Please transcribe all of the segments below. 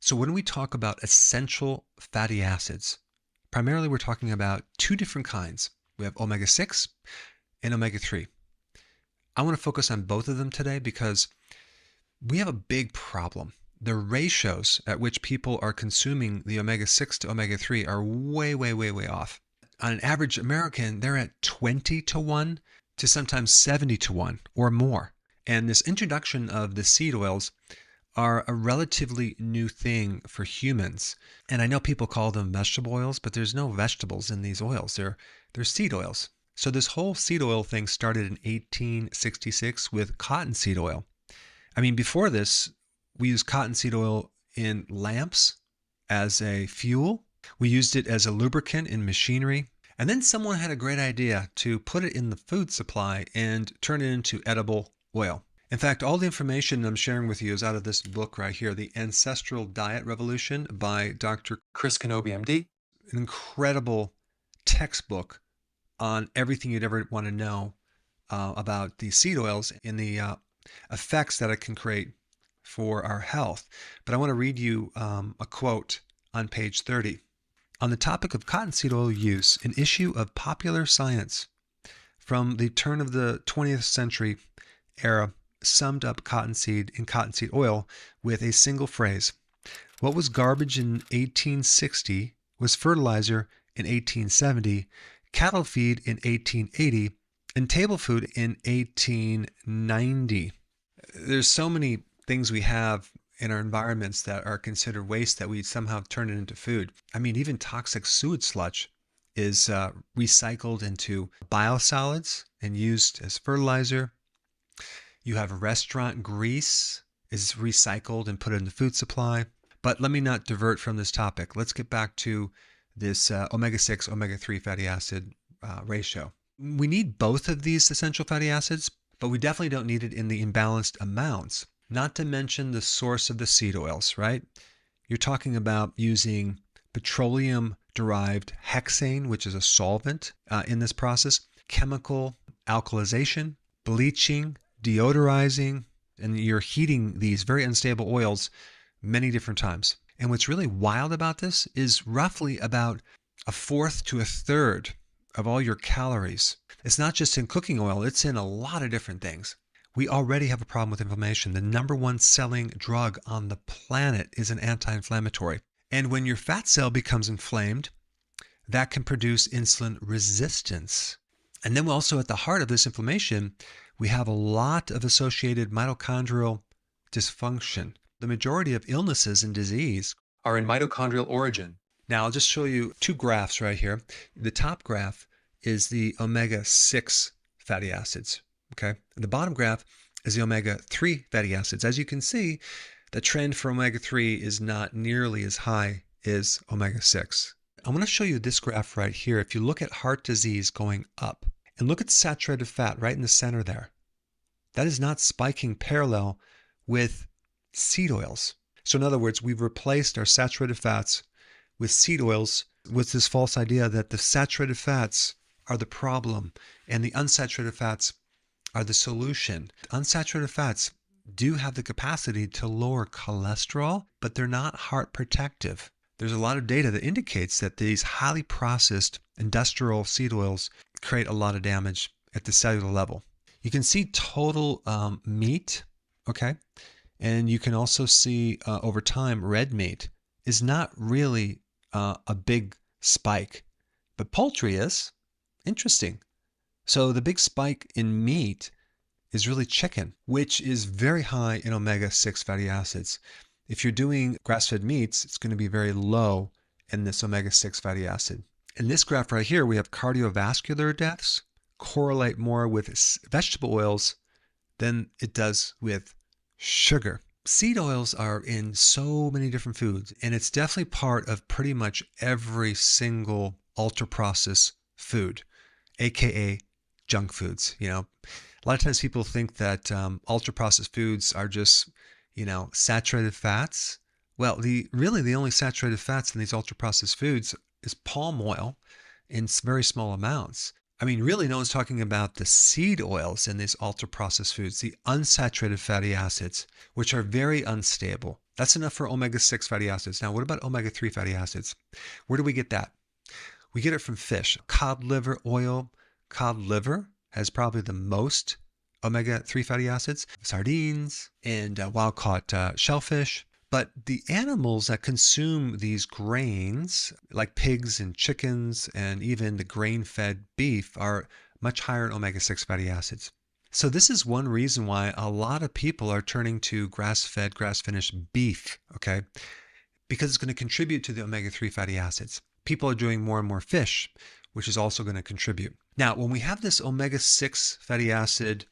So when we talk about essential fatty acids, primarily we're talking about two different kinds. We have omega-6 and omega-3. I want to focus on both of them today because we have a big problem. The ratios at which people are consuming the omega-6 to omega-3 are way, way, way, way off. On an average American, they're at 20 to 1 to sometimes 70 to 1 or more. And this introduction of the seed oils are a relatively new thing for humans. And I know people call them vegetable oils, but there's no vegetables in these oils. They're seed oils. So this whole seed oil thing started in 1866 with cottonseed oil. I mean, before this, we used cottonseed oil in lamps as a fuel. We used it as a lubricant in machinery. And then someone had a great idea to put it in the food supply and turn it into edible oil. In fact, all the information I'm sharing with you is out of this book right here, The Ancestral Diet Revolution by Dr. Chris Kenobi, MD. An incredible textbook on everything you'd ever want to know about the seed oils and the effects that it can create for our health. But I want to read you a quote on page 30. On the topic of cottonseed oil use, an issue of popular science from the turn of the 20th century era summed up cottonseed and cottonseed oil with a single phrase. What was garbage in 1860 was fertilizer in 1870, cattle feed in 1880, and table food in 1890. There's so many things we have in our environments that are considered waste that we somehow turn it into food. I mean, even toxic sewage sludge is recycled into biosolids and used as fertilizer. You have restaurant grease is recycled and put in the food supply. But let me not divert from this topic. Let's get back to this omega-6, omega-3 fatty acid ratio. We need both of these essential fatty acids, but we definitely don't need it in the imbalanced amounts. Not to mention the source of the seed oils, right? You're talking about using petroleum-derived hexane, which is a solvent in this process, chemical alkalization, bleaching, deodorizing, and you're heating these very unstable oils many different times. And what's really wild about this is roughly about a fourth to a third of all your calories. It's not just in cooking oil, it's in a lot of different things. We already have a problem with inflammation. The number one selling drug on the planet is an anti-inflammatory. And when your fat cell becomes inflamed, that can produce insulin resistance. And then also at the heart of this inflammation, we have a lot of associated mitochondrial dysfunction. The majority of illnesses and disease are in mitochondrial origin. Now, I'll just show you two graphs right here. The top graph is the omega-6 fatty acids, okay? And the bottom graph is the omega-3 fatty acids. As you can see, the trend for omega-3 is not nearly as high as omega-6. I want to show you this graph right here. If you look at heart disease going up, and look at saturated fat right in the center there. That is not spiking parallel with seed oils. So in other words, we've replaced our saturated fats with seed oils with this false idea that the saturated fats are the problem and the unsaturated fats are the solution. Unsaturated fats do have the capacity to lower cholesterol, but they're not heart protective. There's a lot of data that indicates that these highly processed industrial seed oils create a lot of damage at the cellular level. You can see total meat, okay? And you can also see over time red meat is not really a big spike, but poultry is. Interesting. So the big spike in meat is really chicken, which is very high in omega-6 fatty acids. If you're doing grass-fed meats, it's going to be very low in this omega-6 fatty acid. In this graph right here, we have cardiovascular deaths correlate more with vegetable oils than it does with sugar. Seed oils are in so many different foods, and it's definitely part of pretty much every single ultra-processed food, aka junk foods. You know, a lot of times people think that ultra-processed foods are just, saturated fats. Well, the only saturated fats in these ultra-processed foods is palm oil in very small amounts. I mean, really, no one's talking about the seed oils in these ultra-processed foods, the unsaturated fatty acids, which are very unstable. That's enough for omega-6 fatty acids. Now, what about omega-3 fatty acids? Where do we get that? We get it from fish. Cod liver oil. Cod liver has probably the most omega-3 fatty acids. Sardines and wild-caught shellfish. But the animals that consume these grains, like pigs and chickens and even the grain-fed beef, are much higher in omega-6 fatty acids. So this is one reason why a lot of people are turning to grass-fed, grass-finished beef, okay? Because it's going to contribute to the omega-3 fatty acids. People are doing more and more fish, which is also going to contribute. Now, when we have this omega-6 fatty acid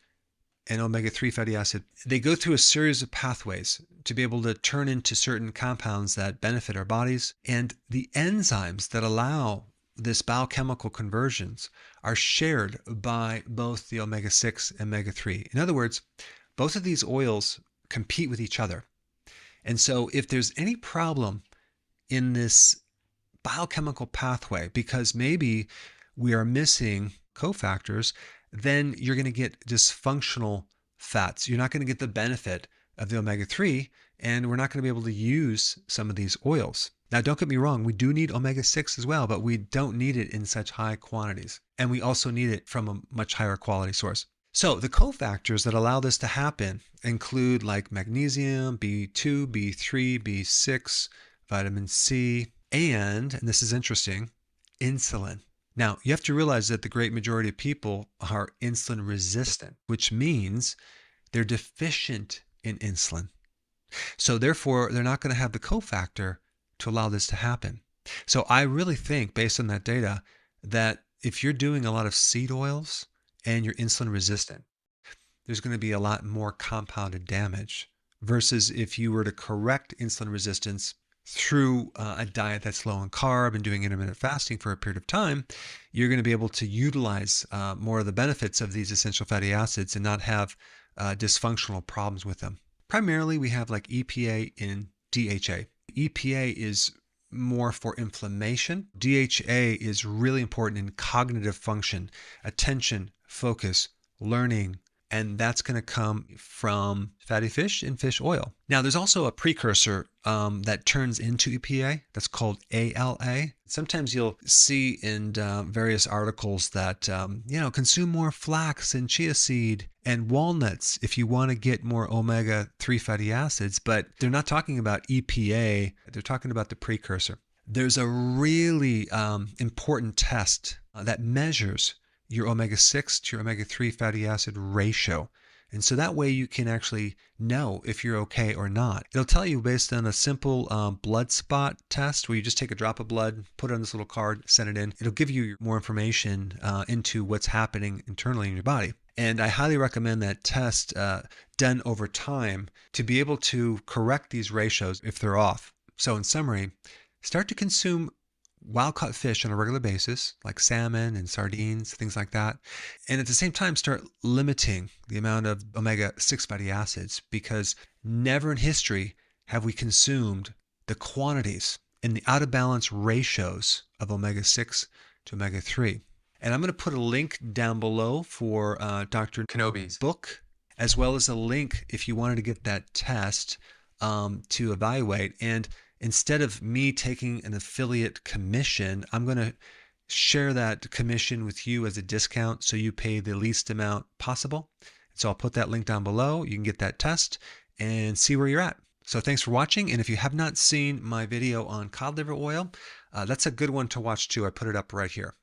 and omega-3 fatty acid, they go through a series of pathways to be able to turn into certain compounds that benefit our bodies. And the enzymes that allow this biochemical conversions are shared by both the omega-6 and omega-3. In other words, both of these oils compete with each other. And so if there's any problem in this biochemical pathway, because maybe we are missing cofactors, then you're going to get dysfunctional fats. You're not going to get the benefit of the omega-3, and we're not going to be able to use some of these oils. Now, don't get me wrong, we do need omega-6 as well, but we don't need it in such high quantities. And we also need it from a much higher quality source. So the cofactors that allow this to happen include like magnesium, B2, B3, B6, vitamin C, and this is interesting, insulin. Now, you have to realize that the great majority of people are insulin resistant, which means they're deficient in insulin. So therefore, they're not going to have the cofactor to allow this to happen. So I really think, based on that data, that if you're doing a lot of seed oils and you're insulin resistant, there's going to be a lot more compounded damage versus if you were to correct insulin resistance through a diet that's low in carb and doing intermittent fasting for a period of time, you're going to be able to utilize more of the benefits of these essential fatty acids and not have dysfunctional problems with them. Primarily, we have like EPA and DHA. EPA is more for inflammation. DHA is really important in cognitive function, attention, focus, learning, and that's going to come from fatty fish and fish oil. Now, there's also a precursor that turns into EPA that's called ALA. Sometimes you'll see in various articles that, consume more flax and chia seed and walnuts if you want to get more omega-3 fatty acids, but they're not talking about EPA. They're talking about the precursor. There's a really important test that measures your omega-6 to your omega-3 fatty acid ratio. And so that way you can actually know if you're okay or not. It'll tell you based on a simple blood spot test where you just take a drop of blood, put it on this little card, send it in. It'll give you more information into what's happening internally in your body. And I highly recommend that test done over time to be able to correct these ratios if they're off. So in summary, start to consume wild-caught fish on a regular basis, like salmon and sardines, things like that. And at the same time, start limiting the amount of omega-6 fatty acids, because never in history have we consumed the quantities and the out-of-balance ratios of omega-6 to omega-3. And I'm going to put a link down below for Dr. Kenobi's book, as well as a link if you wanted to get that test to evaluate. And instead of me taking an affiliate commission, I'm going to share that commission with you as a discount so you pay the least amount possible. So I'll put that link down below. You can get that test and see where you're at. So thanks for watching. And if you have not seen my video on cod liver oil, that's a good one to watch too. I put it up right here.